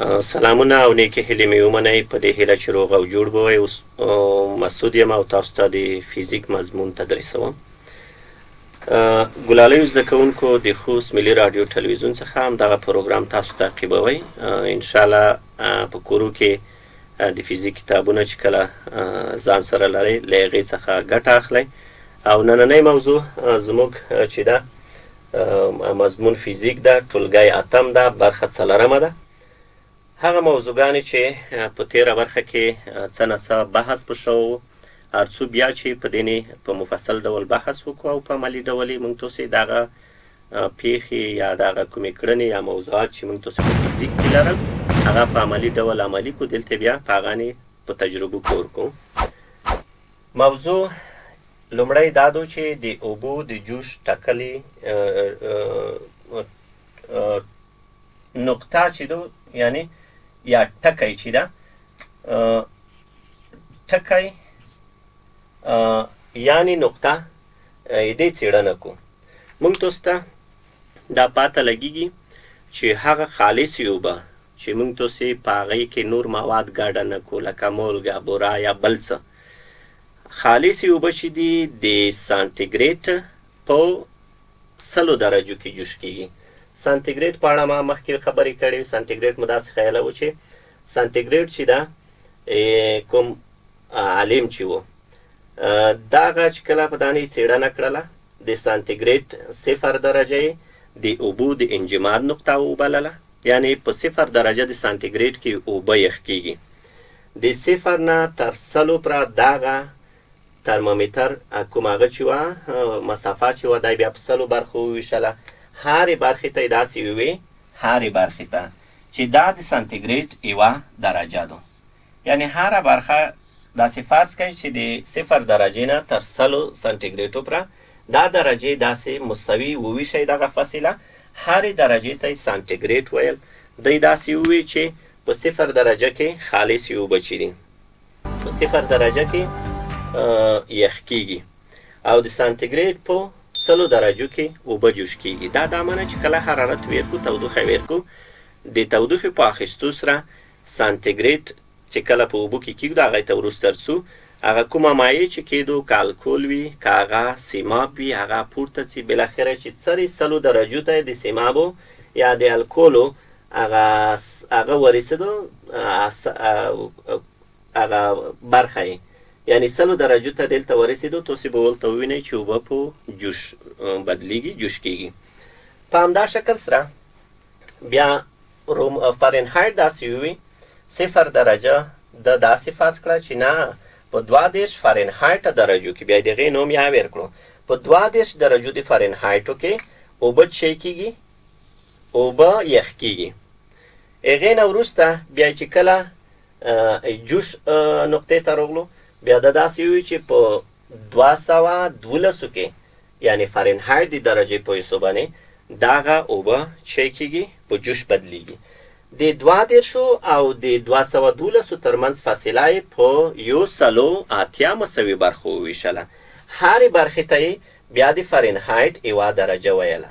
سلامونه او نیکې هیلې مې ومنئ په دې هیله چې روغ او جوړ به وئ. اوس مسعود یم او تاسو ته د فیزیک مضمون تدریسوم. ګلالیو زده کوونکو د خوست ملي راډیو ټلویزیون څخه همدغه پروګرام تاسو تعقیبوئ. انشاءالله په کورو کې د فیزیک کتابونه چې کله ځان سره لرئ له هغې څخه ګټه اخلئ. او نننۍ موضوع زموږ چې ده مضمون فیزیک ده، ټولګی اتم ده، برخه څلرمه ده. هغه موضوعګانې چې په تیره برخه کې څه نه څه بحث په شوی و، هر څو بیا چې په دې په مفصل ډول بحث وکړو او په عملي ډول یې موږ تاسې دغه پیښې یا دغه کومې کړنې یا موضوعات چې موږ تاسې په فیزیک کې لرل هغه په عملي ډول عملي کړو. دلته بیا په هغه په تجربو کور کوو. موضوع لومړی دا دو چې د اوبو د جوش ټاکلې نقطه چې دو یعنی یا ټکی چې ده ټکی یعنی نقطه دې څېړنه کو. موږ تاسو ته دا پاته لګیږي چې هغه خالصې اوبه چې موږ تاسې په هغې کې نور مواد ګډه نه کو لکه مالګه بوره یا بل څه، خالصې اوبه چې دي د سانتیګریډ په 100 درجو کې جوش کیږي. سانتیګریډ په اړه ما مخکې خبرې کړې. سانتیګریډ مو داسې خیاله و چې سانتیګریډ چې ده کوم عالم چې و دغه چې کله په دانې څېړنه کړله د سانتیګریډ 0 درجه یې د اوبو د انجماد نقطه وبلله، یعنې په 0 درجه د سانتیګریډ کې اوبه یخ کیږي. د 0 نه تر 100 پورې دغه ترمامیتر کوم هغه چې وه مسافه چې وه دی بیا په 100 برخو وویشله. هرې برخې ته یې داسې ووې هرې برخې ته چې دا د سانتیګریډ یوه درجه ده، یعنې هره برخه داسې فرض کوي چې د 0 درجې نه تر 100 سانتیګریډو پورې دا درجې داسې مساوي وویشئ دغه فاصله. هرې درجې ته یې سانتیګریډ ویل. دی داسې ووی چې په 0 درجه کې خالصې اوبه چې دي په 0 درجه کې یخ کیږي او د سانتیګریډ په 100 درجو کې اوبه جوش کیږي. دا د امانه چې کله حرارت ویر کو تودوخه ویر کو د تودوخې په اخیستو سره سانتیګریډ چې کله په اوبو کې کیږدو هغې ته وروسته رسو هغه کومه مایع چې کیدو که الکول وي که هغه سیماب وي هغه پورته ځي بالاخره چې څرې 100 درجو ته د سیمابو یا د الکولو هغه ورسېدو هغه برخه یې یعنی 100 درجو ته دلته ورسېدو تاسې به ولته ووینئ چې اوبه په جوش بدلیږي جوش کیږي. په همدا شکل سره بیا فارنهایټ داسې ووي 0 درجه د داسې فرض کړه چې نه په 32 فارنهایټ درجو کې بیا د هغې نوم یا ویر کړو په 32 درجو د فارنهایټو کې اوبه څه کیږي اوبه یخ کیږي. هغې نه وروسته بیا چې کله جوش نقطې ته راغلو بیا دا داسې وي چې په 212 کې یعنی فارنهایټ د درجې په حساب باندې دغه اوبه څه کیږي په جوش بدلیږي. د 32 او د 212 ترمنځ فاصله یې په 180 مساوي برخو وویشله. هرې برخې ته یې بیا د فارنهایټ یوه درجه ویله.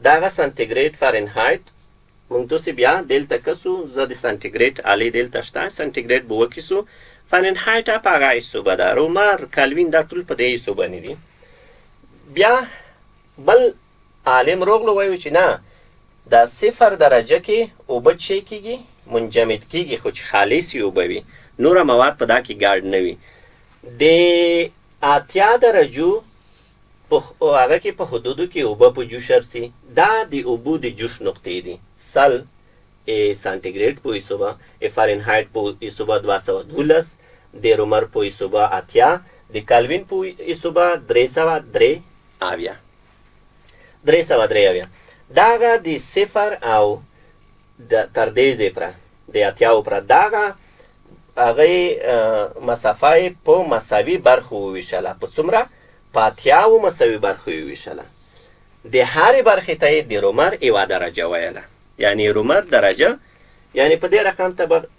دغه سانتیګریډ فارنهایټ موږ تاسې بیا دلته کسو زه د سانتیګریډ الې دلته شته سانتیګریډ به وکیسو. فارنهایټ په هغه حسابه ده. رومر کلوین دا ټول په دې حسابه نه دي. بیا بل عالم روغلو وایو چې نه د 0 درجه کې اوبه څه کیږي منجمد کیږي خو چې خالصې اوبه وي نوره مواد په دا کې ګاډ نه وي. د 80 درجو په هغه کې په حدودو کې اوبه په جوش رسي. دا د اوبو د جوش نقطې دي. 100 سانتیګریډ په حسابه فارنهایټ په حسابه 212 د رومر په حسابه 80 د کلوین په حسابه 303 دغه د 0 او تر دې ځای پورې د 80 پورې دغه هغې مسافه یې په مساوي برخو وویشله. په څومره په 80 مساوي برخو یې وویشله. د هرې برخې ته یې د رومر یوه درجه ویله، یعنی رومر درجه یعنی په دې رقم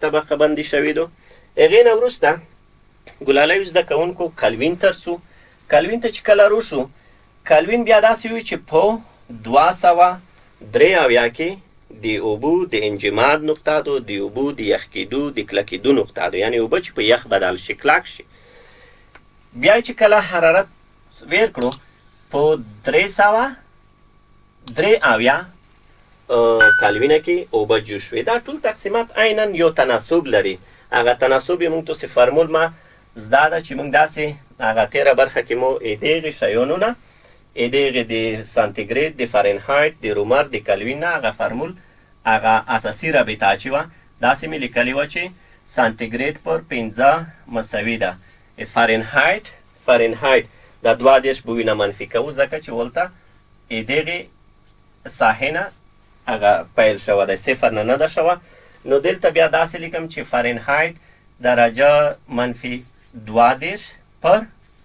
طبقه بندي شوي دو. هغې نه وروسته ګلالیو زده کوونکو کلوین ته رسو. کلوین ته چې کله روشو کلوین بیا داسې وي چې په 203 کې د اوبو د انجماد نقطه ده، د اوبو د یخ کېدو د کلکېدو نقطه ده، یعنې اوبه چې په یخ بدل شي کلک شي. بیا چې کله حرارت ویر کړو په 373 کالوینه کې اوبه جوش شوې. دا ټول تقسیمات عینا یو تناسب لري. هغه تناسب یې موږ تاسې فرمول ما زده ده چې موږ داسې هغه تېره برخه کې مو دغې شیانو نه دغې د سانتیګریډ د فارنهایټ د رومر د کلوین نه هغه فرمول هغه اساسي رابطه چې وه داسې مې لیکلې وه چې سانتیګریډ پر 15 مساوي ده. فارنهایټ د 22 بوینه منفي کوو ځکه چې ولته دغې ساحې نه هغه پیل شوه دی، صفر نه ده شوه. نو دلته بیا داسې لیکم چې فارنهایټ درجه منفي 22 پر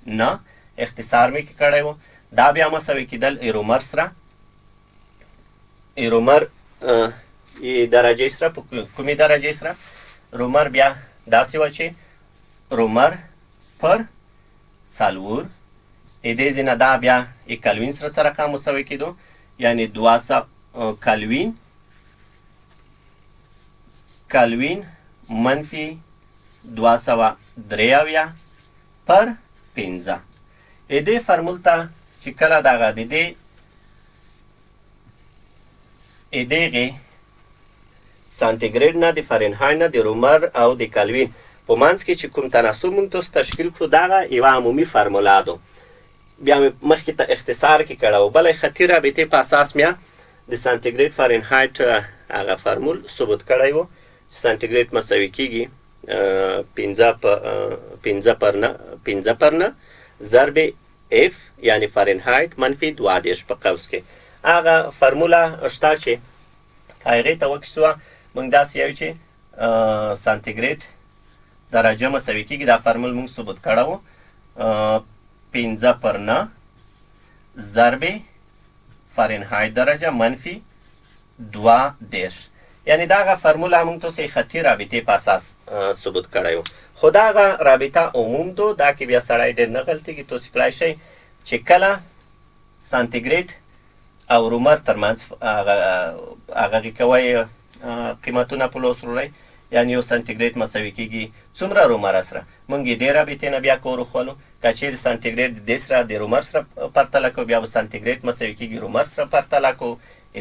9 اختصار مې کړی و. دا بیا مساوي کېدل ایرومر سره، ایرومر درجې سره په کومې درجې سره؟ رومر بیا داسې وه چې رومر پر 4 دې ځینه دا بیا کلوین سره رقم مساوي کېدو، یعنې 200 کلوین منفي 273 پر 15. دې فرمول ته چې کله دغه د دغې سانتیګریډ نه د فارنهایټ نه د رومر او د کلوین په منځ کې چې کوم تناسب موږ تاسو تشکیل کړو دغه یوه عمومي فرموله ده. بیا مې مخکې ته اختصار کې کړی و. بله خطي رابطې په اساس میا د سانتیګریډ فارنهایټ هغه فرمول ثبوت کړی و. سانتیګریډ مساوي کېږي 15 پر 9 ضرب اف یعنې فارنهایټ منفي 22 په قوس کې. هغه فرموله شته چې هغې ته وکیسوه موږ داسې یو چې سانتیګریډ درجه مساوي کېږي. دا فرمول موږ ثبوت کړی و 15 پر 9 ضرب فارنهایټ درجه منفي 22. یعنې دغه فرموله موږ تاسې خطي رابطې په اساس ثبوت کړی و. خو دغه رابطه عموم دو. دا کې بیا سړی ډېر نه غلطېږي. تاسې کړی شئ چې کله سانتیګریډ او رومر ترمنځ هغه کوئ قیمتونه په لوس وروړئ، یعنې یو سانتیګریډ مساوي کېږي څومره رومر سره. موږ یې دې رابطې نه بیا کور وخولو. که چیرې سانتیګریډ د دې سره د رومر سره پرتله کوو بیا به سانتیګریډ مساوي کېږي رومر سره پرتله کوو.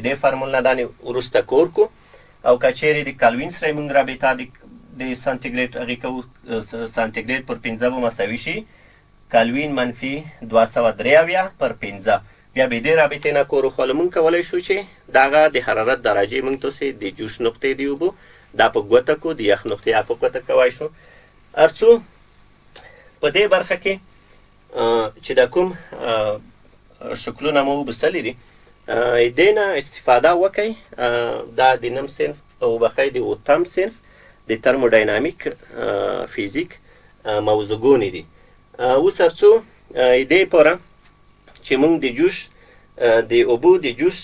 دې فرمول نه دا وروسته کور کو. او که چیرې د کلوین سره موږ رابطه د سانتیګریډ هغې کوو سانتیګریډ پر 15 به مساوي شي کلوین منفي 273 پر 15. بیا به دې رابطې نه کور وخولو. موږ کولی شو چې دغه د حرارت درجې موږ تاسې د جوش نقطې د اوبو دا په ګوته کو، د یخ نقطې په ګوته کوی شو. هر څو په دې برخه کې چې د کوم شکلونه مو وبسلي دي دې نه استفاده وکئ. دا د نیم صنف او بخی د اوتم صنف د ترموډاینامیک فیزیک موضوعګونې دي. اوس هر څو دې پوره چې موږ د جوش د اوبو د جوش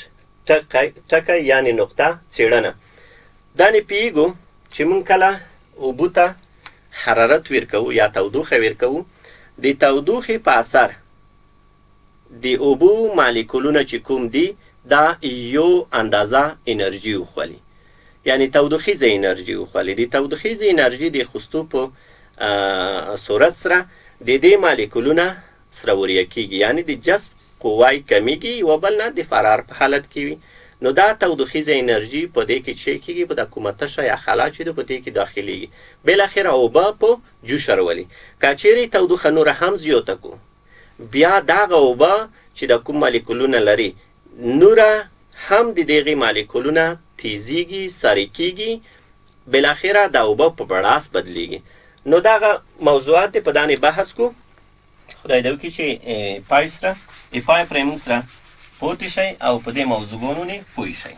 ټکی یعنې نقطه څېړنه دا نه پوهېږو چې موږ کله اوبو ته حرارت ورکوو یا تودوخه ورکوو. د تودوخې په اثر د اوبو مالیکولونه چې کوم دي دا یو اندازه انرژي وخولي، یعنې تودوخیزه انرژي وخولي. د تودوخیزه انرژي د اخیستو په صورت سره د دې مالیکولونه سره وریا کېږي، یعنې د جذب قوه یې کمیږي، یوه بل نه د فرار په حالت کې وي. نو دا تودوخیزه انرژي په دې کې چې کېږي په د کومه تشه یا خلا چې ده په دې کې داخلیږي، بالاخره اوبه په جوش راولي. که چیرې تودوخه نوره هم زیاته کړو بیا دغه اوبه چې د کوم مالیکولونه لري نوره هم د دغې مالیکولونه تیزیږي، سرې کېږي، بالاخره د اوبه په بړاس بدلیږي. نو دغه موضوعات دی په دانې بحث کو. خدای دې وکړي چې پای پرې موږ سره پوه شئ او په دې موضوعګانو نه پوه شئ.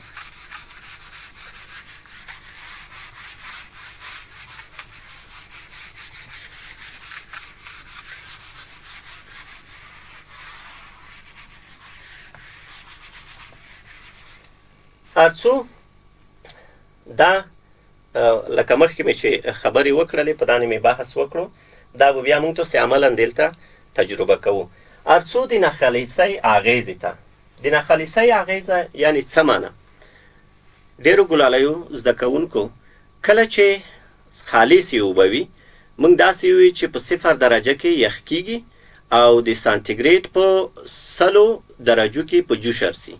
هر څو دا لکه مخکې مې چې خبرې وکړلې په دانې مې بحث وکړو، دا به بیا موږ تاسې عملا دلته تجربه کوو. هر څو د ناخالصۍ اغېزې ته د ناخالصۍ اغېزه یعنې څه معنی؟ ډېرو ګلالیو زده کوونکو کله چې خالصې اوبه وي موږ داسې وي چې په 0 درجه کې یخ کیږي او د سانتیګریډ په 100 درجو کې په جوش ارسي.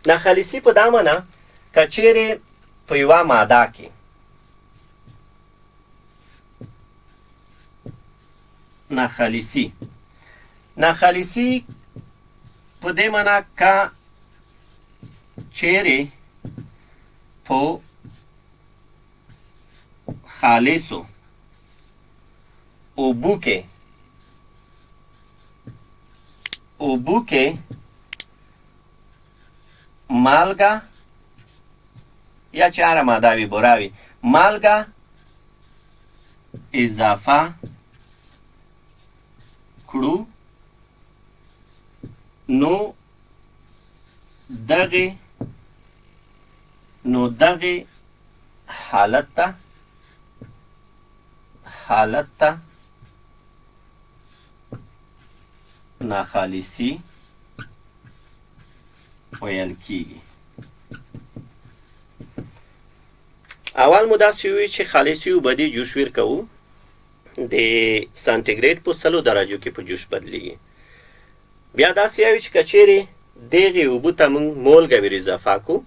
ناخالصي په دا معنه که چیرې په یوه ماده کې ناخالصي په دې معنه که چیرې په خالصو اوبو کې مالګه یا چې هره ماده وي بوره وي مالګه اضافه کړو نو دغه حالت ته ناخالصي ویل کیږي. اول مو داسې وي چې خالصي اوبه دې جوش ویر کوو د سانتیګریډ په 100 درجو کې په جوش بدلیږي. بیا داسې وي چې که چیرې دغې اوبو ته موږ مالګه ور اضافه کړو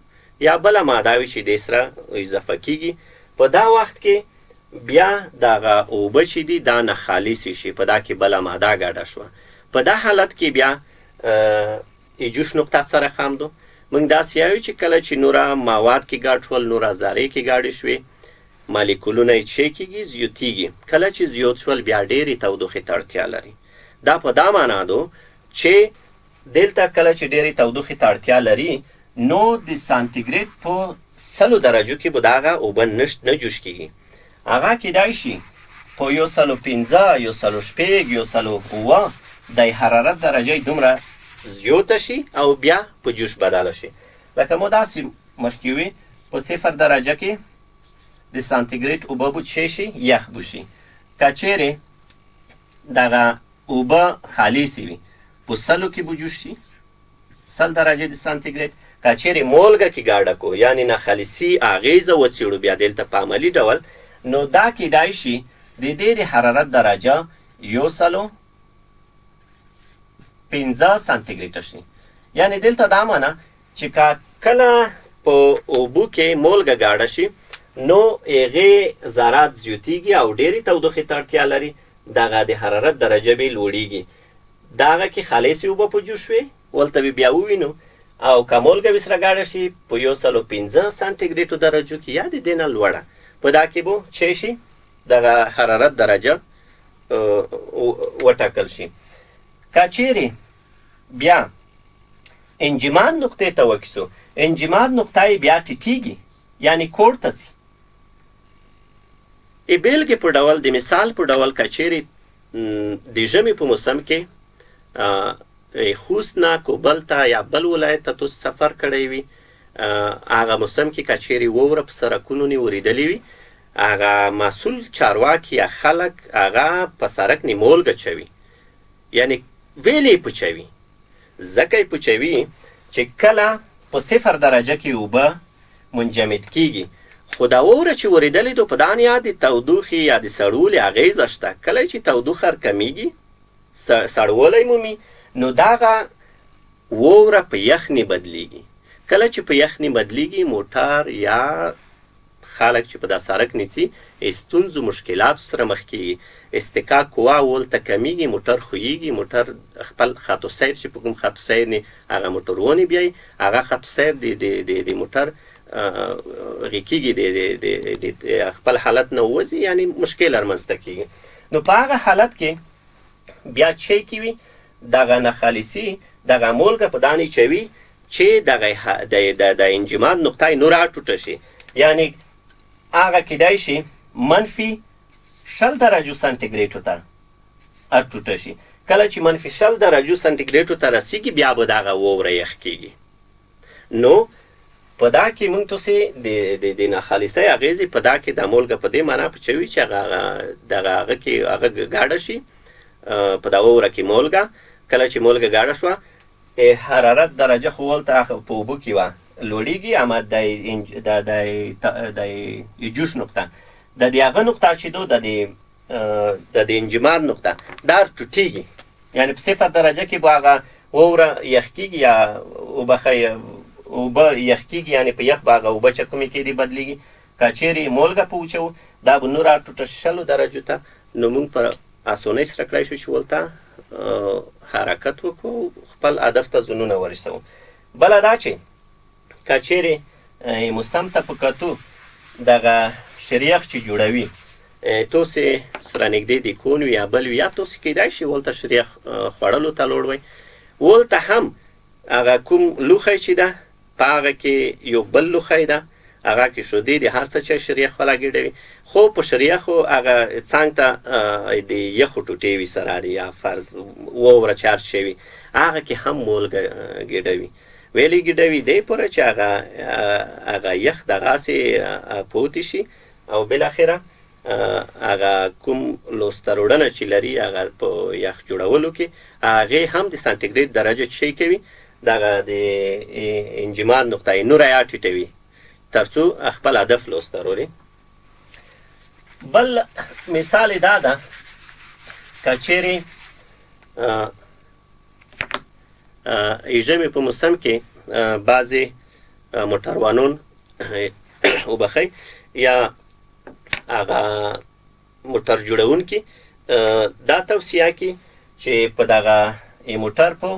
یا بله ماده وي چې دې سره اضافه کیږي په دا وخت کې بیا دغه اوبه چې دي دا ناخالصې شي په دا کې بله ماده ګډه شوه. په دا حالت کې بیا جوش نقطه سره خام دو موږ داسې وایو چې کله چې نوره مواد کې ګډ شول نوره ذرې کې ګډې شوې مالیکولونه یې څه کېږي زیاتېږي. کله چې زیات شول بیا ډېرې تودوخې ته اړتیا لري. دا په دا معنا ده چې دلته کله چې ډېرې تودوخې ته اړتیا لري نو د سانتیګریډ په 100 درجو کې به دغه اوبه نه جوش کېږي. هغه کیدای شي په 105 106 107 د حرارت درجه دومره زیاته شي او بیا په جوش بدله شي. لکه مو داسې مخکې وي په 0 درجه کې د سانتیګریډ اوبه به څه شي یخ بشي. که چیرې دغه اوبه خالصې وي په 100 کې به جوش شي 100 درجه د سانتیګریډ. که چیرې مالګه کې ګاډه کو یعنی ناخالصي اغیزه وڅېړو بیا دلته په عملي ډول نو دا کیدای شي د دې د حرارت درجه 105 سانتیګریډ شي. یعنی دلته دا معنی چې کله په اوبو کې مالګه ګاډه شي نو هغې ذرات زیاتېږي او ډېرې تودوخې ته اړتیا لري دغه د حرارت درجه به لوړېږي. دغه کې خالصې اوبه په جوش وي ولته به بیا ووینو او که مالګه ورسره ګاډه شي په 105 سانتیګریډو درجو کې یا د دې نه لوړه په دا کې به څه شي دغه حرارت درجه وټاکل شي. که چیرې بیا انجماد نقطې ته وکیسو انجماد نقطه یې بیا ټیټېږي یعنی کوړ ته ځي. بیلګې په ډول د مثال په ډول که چیرې د ژمي په موسم کې خوست نه کوبل ته یا بل ولایت ته تاسو سفر کړی وي هغه موسم کې که چیرې واوره په سړکونو نه ورېدلې وي هغه مسؤل چارواکي یا خلک هغه په سړک نه مالګه چوي یعنی ویلې پچوي. ځکه یې پچوي چې کله په 0 درجه کې اوبه منجمد کیږي خو دا واوره چې ورېدلې ده په دا یا د تودوخې یا د سړولې اغیزه شته. کله چې تودوخه کمیږي سړولی مومي نو دغه واوره په یخنې بدلیږي. کله چې په یخنې بدلیږي موټر یا خلک چې په دا سړک نیسي ستونزو مشکلاتو سره مخ کیږي. استکاک قوا ولته کمیږي موټر خویږي موټر خپل خط سیر چې په کوم خط سیر نه هغه موټر ونی بیایي هغه خط سیر د موټر غیکیږي د خپل حالت نه وځي یعنی مشکل رامنځته کیږي. نو په هغه حالت کې بیا څه کوي دغه ناخالصي دغه مالګه په دانې چوي چې دغه د انجماد نقطه نور راټوټه شي یعنی هغه کیدای شي منفي 0 درجو سانتیګریډو ته راټوټه شي. کله چې منفي 0 درجو سانتیګریډو ته رسیږي بیا به دغه واوره یخ کیږي. نو په دا کې موږ تاسې د ناخالصۍ اغیزې په دا کې د مالګه په دې معنا پچوي چې هغه کې هغه ګاډه شي په دا واوره کې مالګه. کله چې مالګه ګاډه شوه حرارت درجه خو ولته په اوبو کې وه لوړیږي اما د جوش نقطه د دې هغه نقطه چې د انجماد نقطه دا ټوټیږي، یعنی په 0 درجه کې به هغه واوره یخ کېږي یا اوبه یخ کېږي، یعنی په یخ به هغه اوبه چې کومې کېدي بدلېږي. که چیرې مالګه په وچوو دا به نور راټوټه 0 درجو ته، نو موږ په اسانۍ سره کړی شو چې ولته حرکت وکړو، خپل هدف ته ځانونه ورسوو. بله دا چې که چیرې موسم ته په کتو دغه شریخ چې جوړوي توسې سره نږدې د کون وي یا بل وي، یا توسې کیدای شي ولته شریخ خوړلو ته لوړ وی، ولته هم هغه کوم لوښی چې ده په هغه کې یو بل لوښی ده، هغه کې شودې د هر څه چې شریخ والا ګډوي، خو په شریخو هغه څنګ ته د یخو ټوټې وي سره دی، یا فرض واوره چارج شوي هغه کې هم مالګه ګډوي. ویلې ګډوي دی پوره چې هغه یخ دغسې پوتې شي او بالاخره هغه کوم لوستروړنه چې لري هغه په یخ جوړولو کې هغې هم د سانتیګریډ درجه شی کوي، دغه د انجماد نقطه یې نوره یا ټیټوي تر څو خپل هدف لاسته راوړي. بل مثال دا ده که چیرې ژمي په موسم کې بعضې موټروانان وبخئ یا هغه موټر جوړونکي دا توصیه کوي چې په دغه موټر په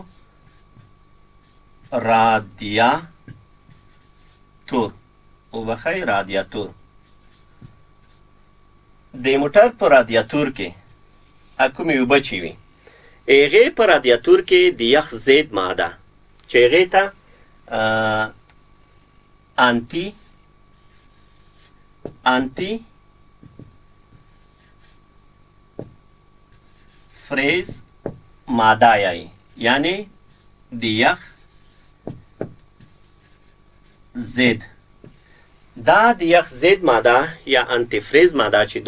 رادیاتور وبخئ رادیاتور د موټر په رادیاتور کې کومې اوبه چې وي هغې په رادیاتور کې د یخ ضد ماده چې هغې ته انتی فریز ماده یایي، یعنی د یخ ضد. دا د یخ ضد ماده یا انتی فریز ماده چې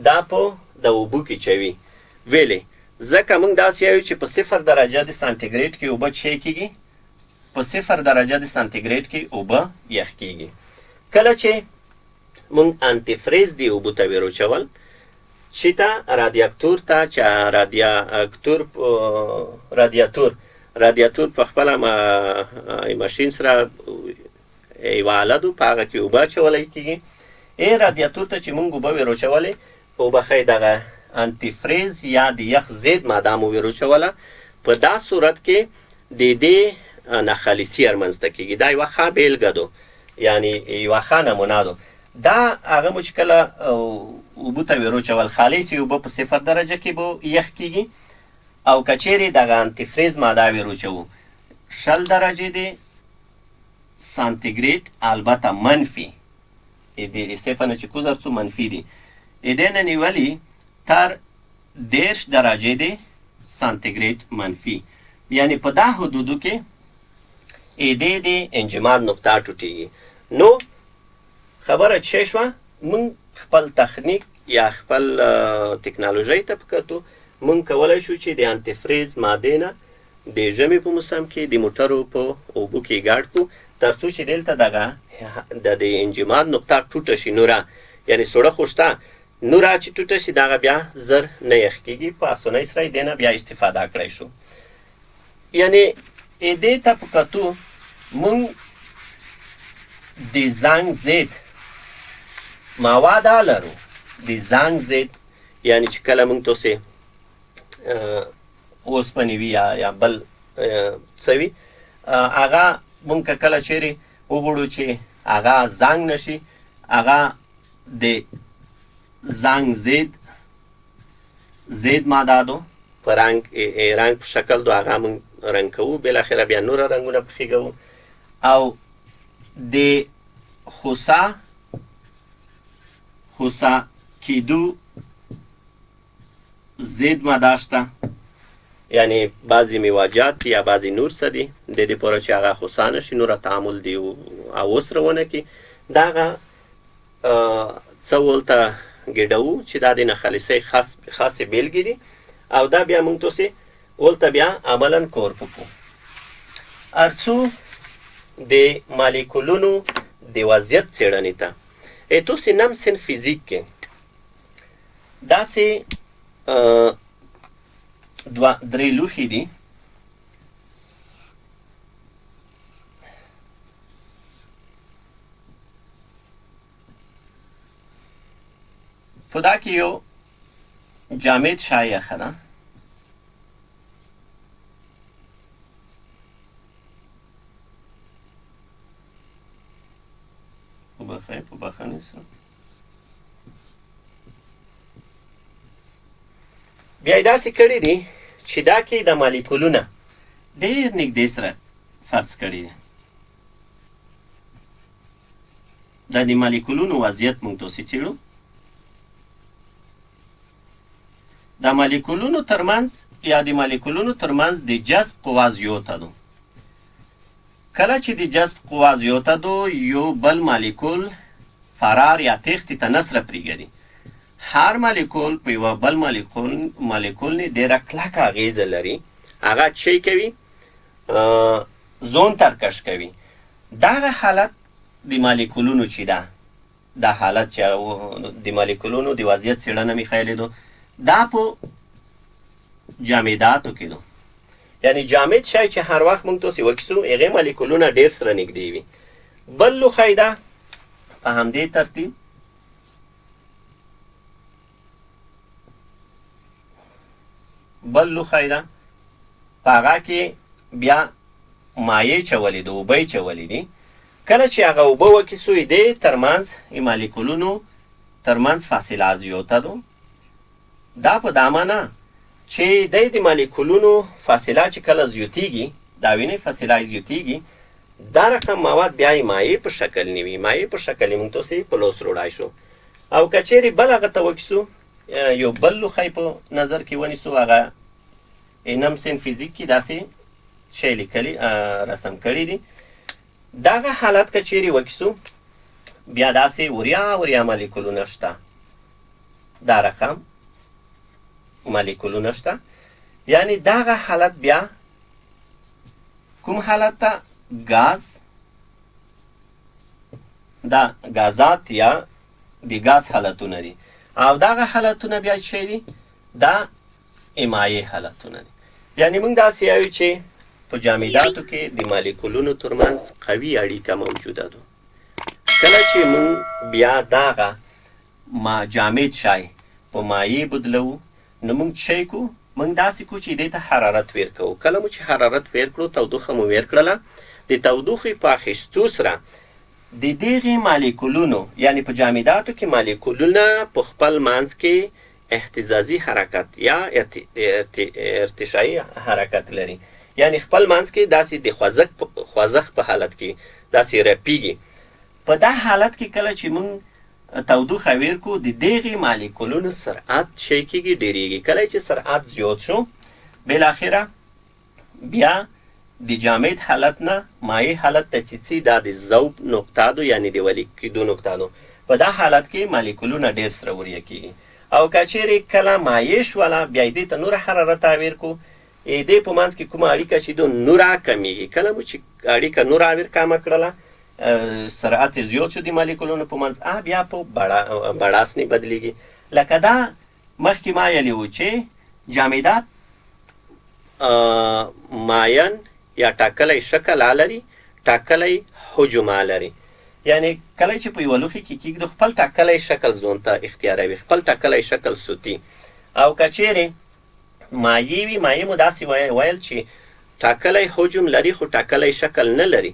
دا په د اوبو کې چوي. ویلې ځکه موږ داسې یایو چې په 0 درجه د سانتیګریډ کې اوبه څه کېږي، په 0 درجه د سانتیګریډ کې اوبه یخ کېږي. کله چې موږ انتی فریز دی اوبو ته وروچول چې ته رادیاتور ته چې رادیاتور په خپله ماشین سره یوه آله ده په هغه کې اوبه اچولی کېږي. رادیاتور ته چې موږ اوبه وروچولې وبخئ دغه انتی فریز یا د یخ ضد ماده مو وروچوله، په دا صورت کې د دې ناخالصي رامنځته کېږي. دا یوه ښه بیلګه ده، یعنی یوه ښه نمونه ده. دا هغه مو چې کله اوبو ته وروچول خالصې اوبه په 0 درجه کې به یخ کېږي، او که چیرې دغه انتی فریز ماده وروچوو 0 درجې د سانتیګریډ، البته منفي د 0 نه چې کوزر څو منفي دي، دې نه نیولي تر 10 درجې د سانتیګریډ منفي، یعنی په دا حدودو کې دې د انجماد نقطه ټوټېږي. نو خبره چې شوه موږ خپل تخنیک یا خپل تکنالوژۍ ته په کتو موږ کولی شو چې د انتی فریز مادې نه د ژمي په موسم کې د موټرو په اوبو کې ګډ کړو تر څو چې دلته دغه د انجماد نقطه ټوټه شي، نوره یعنی سوړه خو شته، نوره چې ټوټه شي دغه بیا زر نه یخ کېږي، په اسانۍ سره یې دې نه بیا استفاده کړی شو. یعنی دې ته په کتو موږ د زنګ ضد مواد لرو. د زنګ ضد یعنی چې کله موږ تاسې اوسپنې وي یا بل څه وي هغه موږ که کله چیرې وغواړو چې هغه زنګ نشي، هغه د زنګ ضد ماده ده په رنګ په شکل ده، هغه موږ رنګ کوو، بالاخره بیا نوره رنګونه پکې کوو. او د خوسا کېدو ضد ماده شته، یعنی بعضې میواجات یا بعضې نور څه دي د دې پاره چې هغه خوسا نه شي، نوره تعامل دی او وسره ونه کړي، دغه څه ولته ګډوو چې دا د ناخالصۍ خاصې بیلګې دي، او دا بیا موږ تاسې ولته بیا عملا کار وکړو. هر څو د مالیکولونو د وضعیت څېړنې ته. تاسې نم سن فزیک کې داسې درې لوښي دي په دا کې یو جامد شای یخه ده په بخښنې سره بیا یې داسې کړي دي چې دا کې د مالیکولونه ډېر نږدې سره فرض کړي دي. دا د مالیکولونو وضعیت موږ تاسې څېړو. د مالیکولونو ترمنځ یا د مالیکولونو ترمنځ د جذب قوه زیاته ده. کله چې د جذب قوه زیاته ده یو بل مالیکول فرار یا تېښتې ته نه سره پرېږدي. هر مالیکول په یوه بل مالیکول نه ډېره کلکه اغېزه لري. هغه چی کوي؟ زون ترکش کوي. دغه حالت د مالیکولونو چې ده، دا حالت چې د مالیکولونو د وضعیت څېړنه مې ښیلې ده، دا په جامداتو کې ده. یعنی جامد شی چې هر وخت موږ تاسې وکیسو هغې مالیکولونه ډېر سره نږدې وي. بل لوښی ده په همدې ترتیب بل لوښی ده په هغه کې بیا مایع چولې ده، اوبه یې چولې دي. کله چې هغه اوبه وکیسو دې ترمنځ مالیکولونو ترمنځ فاصله زیاته ده. دا په دا معنا چې د مالیکولونو فاصله چې کله زیاتیږي، دا وینئ فاصله یې زیاتیږي، دا رقم مواد بیا یې مایع په شکل نه وي. مایع په شکل یې موږ تاسې په لوس روړای شو. او که چیرې بل هغه ته وکیسو، یو بل لوښی په نظر کې ونیسو، هغه نم سین فزیک کې داسې شی لیکلي رسم کړي دي. دغه حالت که چیرې وکیسو بیا داسې وریا مالیکولونه شته. دا رقم مالیکولونه شته. یعنی دغه حالت بیا کوم حالت ته؟ ګاز. دا ګازات یا د ګاز حالتونه دي. او دغه حالتونه بیا څه دي؟ دا مایع حالتونه دي. یعنی موږ داسې وایو چې په جامداتو کې د مالیکولونو ترمنځ قوي اړیکه موجوده ده. کله چې موږ بیا دغه جامد شی په مایع بدلو، نو موږ څه کوو؟ موږ داسې کوو چې دې ته حرارت ویر کوو. کله مو چې حرارت ویر کړو، تودوخه مو ویر کړله، د تودوخې په اخیستو سره د دغې مالیکولونو، یعنی په جامداتو کې مالیکولونه په خپل منځ کې اهتزازي حرکت یا ارتشایي حرکت لري. یعنی خپل منځ کې داسې د خوځښت په حالت کې داسې رپیږي. په دا حالت کې کله چې موږ تودوخه ویر کو، د دغې مالیکولونو سرعت شی کېږي، ډېرېږي. کله چې سرعت زیات شو، بالاخره بیا د جامد حالت نه مایع حالت ته چې ځي، دا د ذوب نقطه ده، یعنی د ولي کېدو نقطه ده. په دا حالت کې مالیکولونه ډېر سره وریا کېږي. او که چیرې کله مایع شوله، بیا دې ته نوره حرارت اویر کو، دې په منځ کې کومه اړیکه چې ده نوره کمیږي. کله مو چې اړیکه نوره اویر کمه کړله، سرعت زیات شو د مالیکولونو په منځ، بیا په بړاس نه بدلیږي. لکه دا مخکې ما ویلي وو چې جامدات معین یا ټاکلی شکل لري، ټاکلی حجم لري. یعنی کله چې په یوه لوښي کې کېږدو، خپل ټاکلی شکل ځان ته اختیاروي، خپل ټاکلی شکل سوتي. او که چیرې مایع وي، مایع مو داسې ویل چې ټاکلی حجم لري خو ټاکلی شکل نه لري.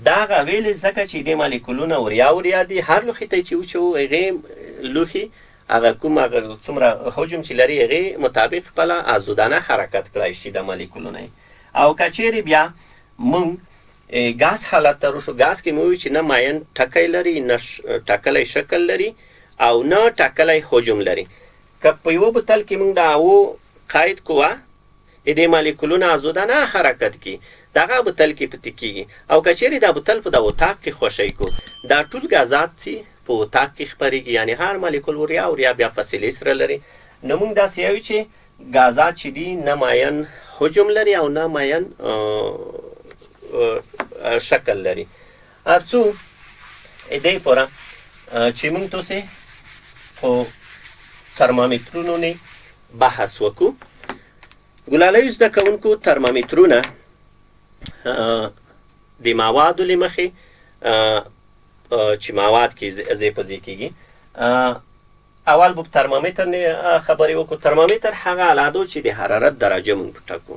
دا هغه ویلې ځکه چې دې مالیکولونه وریا دي. هر لوښي ته چې وچوو، هغې لوښي هغه کوم څومره حجم چې لري، هغې مطابق خپله آزادانه حرکت کړی شي د مالیکولونه. او که چیرې بیا موږ ګاز حالت ته روشو، ګاز کې مو وي چې نه ماین ټکی لري، نه ټاکلی شکل لري، او نه ټاکلی حجم لري. که په یوه بوتل کې موږ د هغو قید کوه، دې مالیکولونه آزادانه حرکت کوي، دغه بوتل کې پاتې کېږي. او که چیرې دا بوتل په دغه اتاق کې خوشی کو، دا ټول ګازات چې په اتاق کې خپرېږي، یعنی هر مالیکول وریا بیا فاصلې سره لري. نو موږ داسې وایو چې ګازات چې دي نه ماین حجم لري او نه ماین شکل لري. هر څو دې پوره چې موږ تاسې په ترمامیترونو نه بحث وکړو. ګلالیو زده کوونکو ترمامیترونه د موادو له مخې چې مواد کې ځای په ځای کېږي. اول به ترمامیتر نه خبرې وکړو. ترمامیتر هغه آله ده چې د حرارت درجه موږ ټاکو.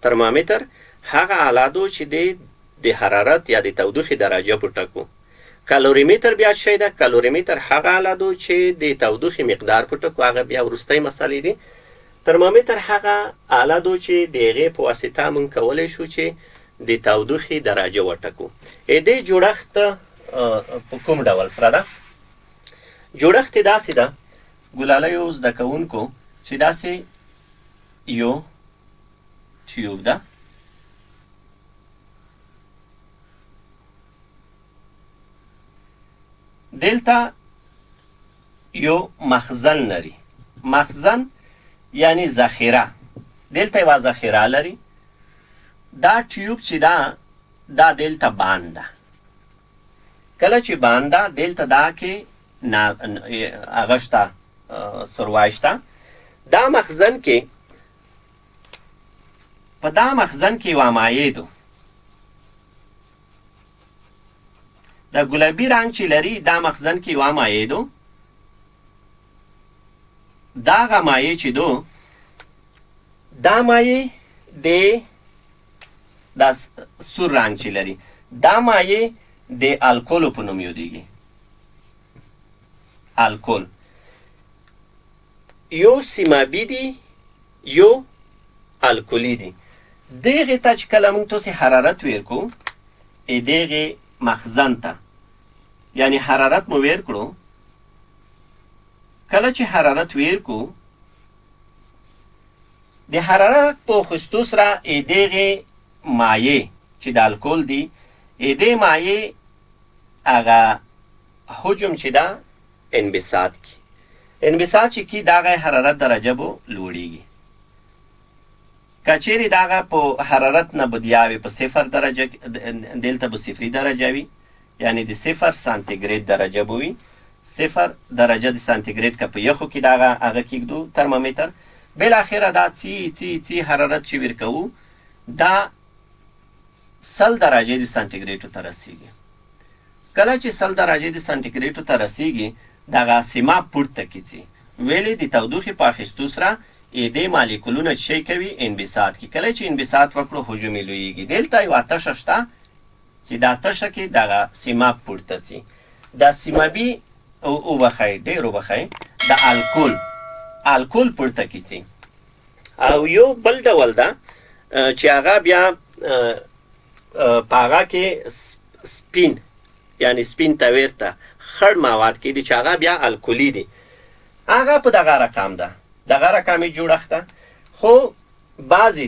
ترمامیتر هغه آله ده چې د حرارت یا د تودوخې درجه په ټاکو. کالوریمیتر بیا شی ده. کالوریمیتر هغه آله ده چې د تودوخې مقدار په ټاکو. هغه بیا وروستۍ مسئلې دي. ترمامیتر هغه آله ده چې د هغې په واسطه موږ کولی شو چې د تودوخې درجه وټاکو. دې جوړښت په کوم ډول سره ده؟ جوړښت یې داسې ده ګلالیو زده کوونکو چې داسې یو ټیوب ده. دلته یو مخزن لري. مخزن یعنی ذخیره. دلته یوه ذخیره لري. دا ټیوب چې ده دا دلته باند ده. کله چې باند ده دلته دا کې هغه شته سروای شته. دا مخزن کې په دا مخزن کې یوه مایع ده. دا ګلابي رنګ چې لري دا مخزن کې یوه مایع ده. دا هغه مایع چې ده دا مایع دا سور رنګ چې لري دا مایع د الکولو په نوم یادیږي. الکول یو سیمابي دي یو الکولي دي. دغې ته چې کله موږ تاسې حرارت ویر کړو دغې مخزن ته یعنی حرارت مو ویر کړو. کله چې حرارت ویر کړو د حرارت په اخیستو سره دغې مایع چې د الکول دي دې مایع هغه حجم چې ده انبساط کی. انبساط چې کی دغه حرارت درجه به لوړیږي. که چیرې دغه په حرارت نه بدیا وي په 0 درجه دلته به 0 درجه وي یعنی د 0 سانتیګریډ درجه به وي. 0 درجه د سانتیګریډ که په یخو کې دغه هغه کېږدو ترمامیتر بالاخره دا څي حرارت چې ویر کوو دا 100 درجې د سانتیګریډو ته رسیږي. کله چې 100 درجې د سانتیګریډو ته رسیږي دغه سیماب پورته کیږي. ویلې د تودوخې په اخیستو سره دې مالیکولونه چې شی کوي انبساط کی. کله چې انبساط وکړو حجم یې لویږي. دلته یوه تشه شته چې دا تشه کې دغه سیماب پورته سي. دا سیمابي وبخئ ډېر وبخئ د الکول پورته کیږي. او یو بل ډول ده چې هغه بیا په هغه کې سپین یعنی سپین تویر ته خړ مواد کې دي چې هغه بیا الکولي دي. هغه په دغه رقم ده. دغه رقمي جوړښت ده. خو بعضې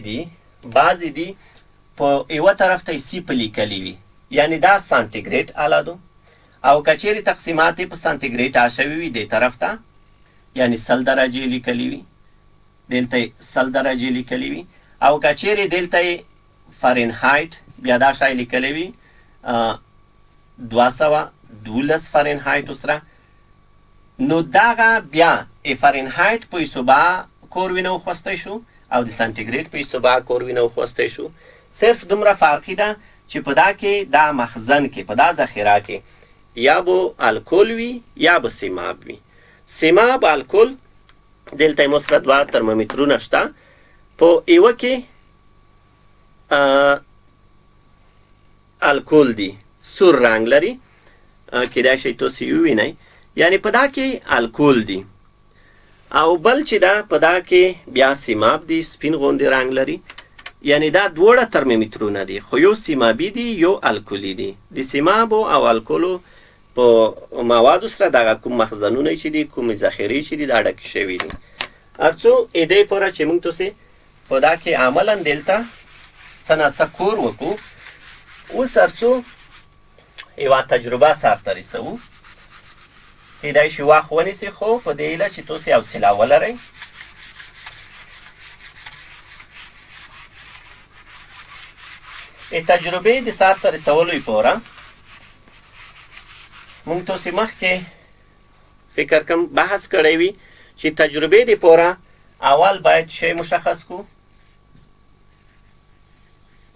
دي په یوه طرف ته یې سی په لیکلي وي یعنی دا سانتیګریډ آله ده. او که چیرې تقسیمات یې په سانتیګریډ شوي وي دې طرف ته یعنی 100 درجې لیکلي وي. دلته یې 100 درجې لیکلي وي. او که چیرې دلته یې فارنهایت بیا دا شی لیکلی وي 212 فارنهایت سره نو دغه بیا فارنهایت په ایسوبا کوروینه وخوستی شو او د سانتیګریډ په ایسوبا کوروینه وخوستی شو. صرف دومره فرقي ده چې په دا کې دا مخزن کې په دا ذخیره کې یا به الکول وي یا به سیماب وي. سیماب الکول دلته یې مثبت 2 ترمامیترونه شته. په یوه کې الکول دی سور رنګ لري کیدای شي تاسې ووینئ یعنی په دا کې الکول دی. او بل چې دا په دا کې بیا سیماب دی سپین غوندې رنګ لري یعنی دا دواړه ترمامیترونه دي خو یو سیمابي دي یو الکولي دي. د سیمابو او الکولو په موادو سره دغه کوم مخزنونه چې دي کومې ذخیرې چې دي دا ډکې شوي دي. هر څو دې پوره چې موږ تاسې په دا کې عملا دلته څه نه څه کور وکړو. اوس هر څو یوه تجربه سرته رسوو. کیدای شي وخت ونیسي خو په دې هیله چې تاسې حوصله ولرئ. تجربې د سر ته رسولو پوره مونږ تاسې مخکې فکر کوم بحث کړی وي چې تجربې د پوره اول باید شی مشخص کو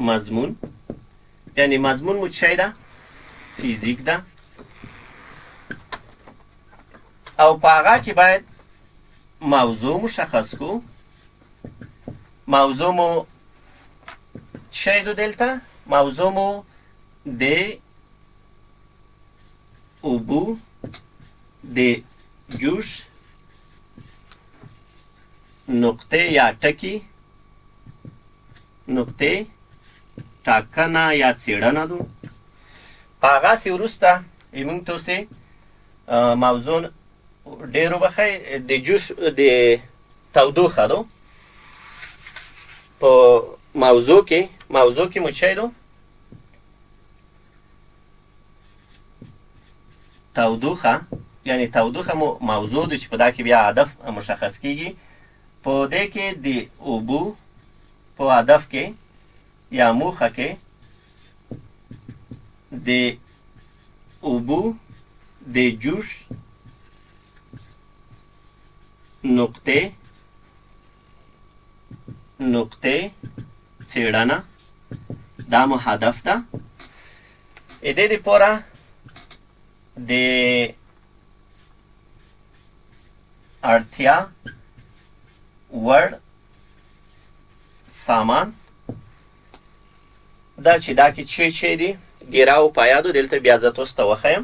مضمون یعنی مضمون مو چی ده فیزیک ده او په هغه کې باید موضوع مشخص کو موضوع مو چی دو دلته موضوع مو د اوبو د جوش نقطه یا ټکی نقطه ټاکنه یا څېړنه ده په هغسې وروسته موږ تاسې موضوع ډېر وبخئ د جوش د تودوخه ده په موضوع کې مو چی ده تودوخه یعنی تودوخه مو موضوع ده چې په دا کې بیا هدف مشخص کیږي په دې کې د اوبو په هدف کې یا موخه کې د اوبو د جوش نقطه څېړنه دا مو هدف ده د دې دپاره د اړتیا وړ سامان دا چې دا کې چی دي ګیره او پایه دو دلته بیا زه تاسو ته وښیم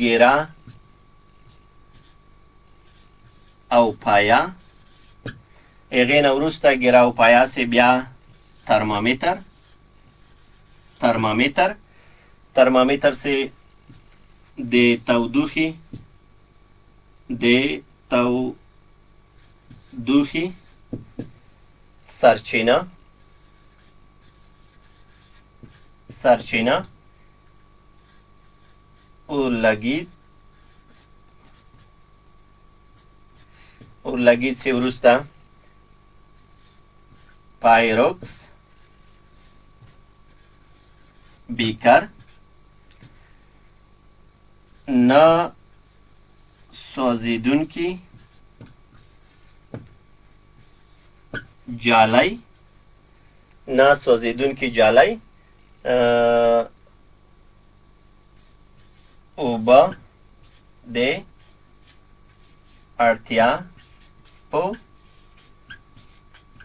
ګیره او پایه هغې نه وروسته ګیره او پایه سې بیا ترمامیتر سې د تودوخې سرچینه اورلګید سې وروسته پایروکس بیکر نه سوځېدونکي جالی اوبه د اړتیا په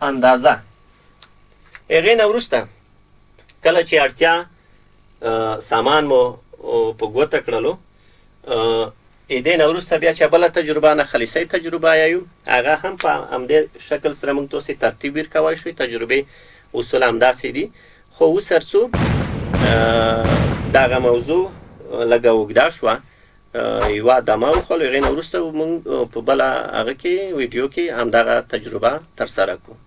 اندازه هغې نه وروسته کله چې اړتیا سامان مو په ګوته کړلو دې نه وروسته بیا چې بله تجربه نه خلیصۍ تجربه یایو هغه هم په همدې شکل سره موږ تاسې ترتیب ورکولی شوي تجربې اصول همداسې دي خو اوس هر څو دغه موضوع لږه اوږده شوه یوه دمه وخوړو هغې نه وروسته موږ په بله هغه کې ویډیو کې همدغه تجربه ترسره کړو